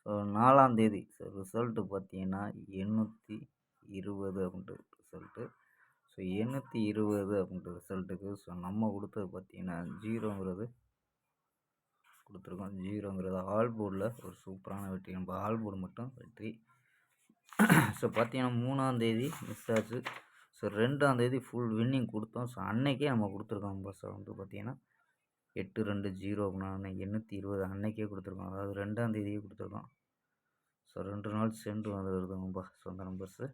So 4ஆம் தேதி so result பார்த்தீங்கன்னா 820 அப்படின்ட்டு ரிசல்ட்டு. ஸோ 820 அப்படின்ற ரிசல்ட்டுக்கு ஸோ நம்ம கொடுத்தது பார்த்தீங்கன்னா 0ங்கிறது கொடுத்துருக்கோம். 0ங்கிறது ஆல் போர்டில் ஒரு சூப்பரான வெற்றி. நம்ம ஆல் போர்டு மட்டும் வெற்றி. ஸோ பார்த்தீங்கன்னா 3ஆம் தேதி மிஸ் ஆச்சு. ஸோ 2ஆம் தேதி ஃபுல் வின்னிங் கொடுத்தோம். ஸோ அன்னைக்கே நம்ம கொடுத்துருக்கோம். ஸோ வந்து பார்த்தீங்கன்னா 820 அப்படின்னா 820 அன்னைக்கே கொடுத்துருக்கோம். அதாவது 2ஆம் தேதியே கொடுத்துருக்கோம். ஸோ 2 நாள் சென்று வந்துருக்குதுங்கப்பா ஸோ அந்த நம்பர்ஸு.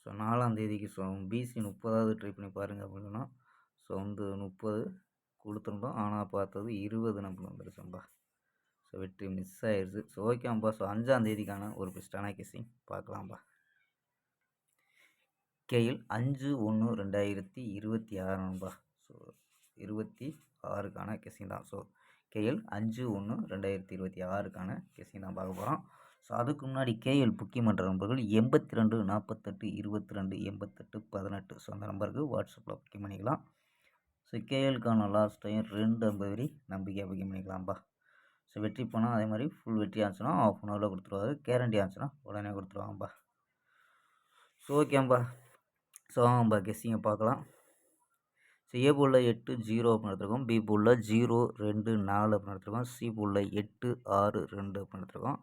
ஸோ 4ஆம் தேதிக்கு ஸோ பிசி 30வது ட்ரை பண்ணி பாருங்கள் அப்படின்னா ஸோ வந்து 30 கொடுத்துருந்தோம். ஆனால் பார்த்தது 20 நம்பர் வந்துருச்சும்பா. ஸோ வெற்றி மிஸ் ஆயிடுச்சு. ஸோ ஓகேம்பா. ஸோ 5ஆம் தேதிக்கான ஒரு பெஸ்ட்டான கெஸ்ஸிங் பார்க்கலாம்பா. கேஎல் 5/1/2026 நண்பா. ஸோ 26க்கான கெஸ்ஸிங் தான். ஸோ கேஎல் 5/1/2026க்கான கெஸ்ஸிங் தான் பார்க்க போகிறோம். ஸோ அதுக்கு முன்னாடி கேஎல் புக்கிங் பண்ணுற நம்பர்கள் 82 48 22 88 18. ஸோ அந்த நம்பருக்கு வாட்ஸ்அப்பில் புக்கிங் பண்ணிக்கலாம். ஸோ கேஎலுக்கான லாஸ்ட் டைம் 2 வரி நம்பிக்கையாக புக்கிங் பண்ணிக்கலாம்ப்பா. ஸோ வெற்றி போனால் அதே மாதிரி ஃபுல் வெற்றி ஆச்சுன்னா ஆஃப் அன் ஹவரில் கொடுத்துருவாரு. கேரண்டி ஆச்சுன்னா உடனே கொடுத்துருவாங்கப்பா. ஸோ ஓகேம்பா. ஸோ வாங்கப்பா கெஸ்ஸிங்கை பார்க்கலாம். ஸோ ஏ போலில் 8-0 அப்படின்னு எடுத்துருக்கோம். பி போலில் 0-2-4 அப்படின்னு எடுத்துருக்கோம். சி போலில் 8-6-2 அப்படின்னு எடுத்துருக்கோம்.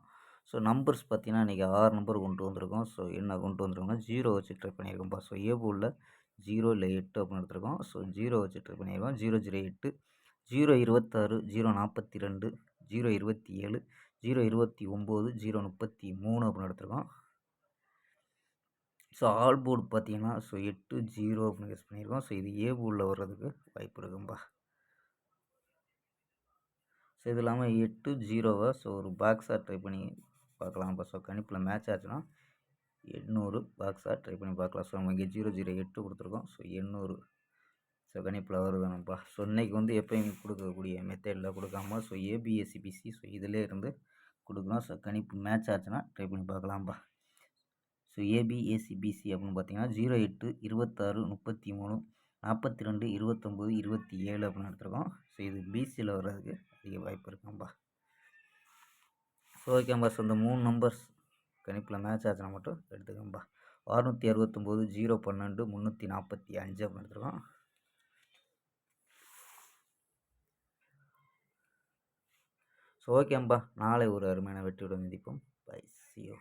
ஸோ நம்பர்ஸ் பார்த்தீங்கன்னா இன்றைக்கி 6 நம்பர் கொண்டு வந்திருக்கோம். ஸோ என்ன கொண்டு வந்திருக்கோம்னா 0 வச்சு ட்ரை பண்ணியிருக்கோம்ப்பா. ஸோ ஏ போலில் 0 இல்லை 8 அப்படின்னு எடுத்துருக்கோம். ஸோ 0 வச்சு ட்ரை பண்ணியிருக்கோம். 0-0-8 0-26 0-42 0-27 0-29 0-33 அப்படின்னு எடுத்துருக்கோம். ஸோ ஆல் போர்டு பார்த்தீங்கன்னா ஸோ 8-0 அப்படின்னு கெஸ் பண்ணியிருக்கோம். ஸோ இது ஏ போர்டில் வர்றதுக்கு வாய்ப்பு இருக்கும்பா. ஸோ இது இல்லாமல் 8-0வை ஸோ ஒரு பாக்ஸாக ட்ரை பண்ணி பார்க்கலாம்ப்பா. ஸோ கணிப்பில் மேட்ச் ஆச்சுன்னா 800 பாக்ஸாக ட்ரை பண்ணி பார்க்கலாம். ஸோ நம்ம இங்கே 0-0-8 கொடுத்துருக்கோம். ஸோ 800 ஸோ கணிப்பில் வருதுனப்பா. ஸோ இன்றைக்கி வந்து எப்பயும் கொடுக்கக்கூடிய மெத்தடில் கொடுக்காம ஸோ ஏபிஎஸ்சிபிசி ஸோ இதிலே இருந்து கொடுக்கணும். ஸோ கணிப்பு மேட்ச் ஆச்சுன்னா ட்ரை பண்ணி பார்க்கலாம்ப்பா. ஸோ ஏபிஏசிபிசி அப்படின்னு பார்த்தீங்கன்னா 08 26 33 42 29 27 அப்படின்னு எடுத்துருக்கோம். ஸோ இது பிசியில் வர்றதுக்கு அதிக வாய்ப்பு இருக்கும்பா. ஸோ ஓகேம்பா. ஸோ இந்த 3 நம்பர்ஸ் கணிப்பில் மேட்ச் ஆச்சுன்னா மட்டும் எடுத்துக்கோம்பா. 669 012 345 அப்படின்னு எடுத்துருக்கோம். ஸோ ஓகேம்பா. நாளை ஒரு அருமையான வெற்றியுடன் சந்திப்போம். பை. C you.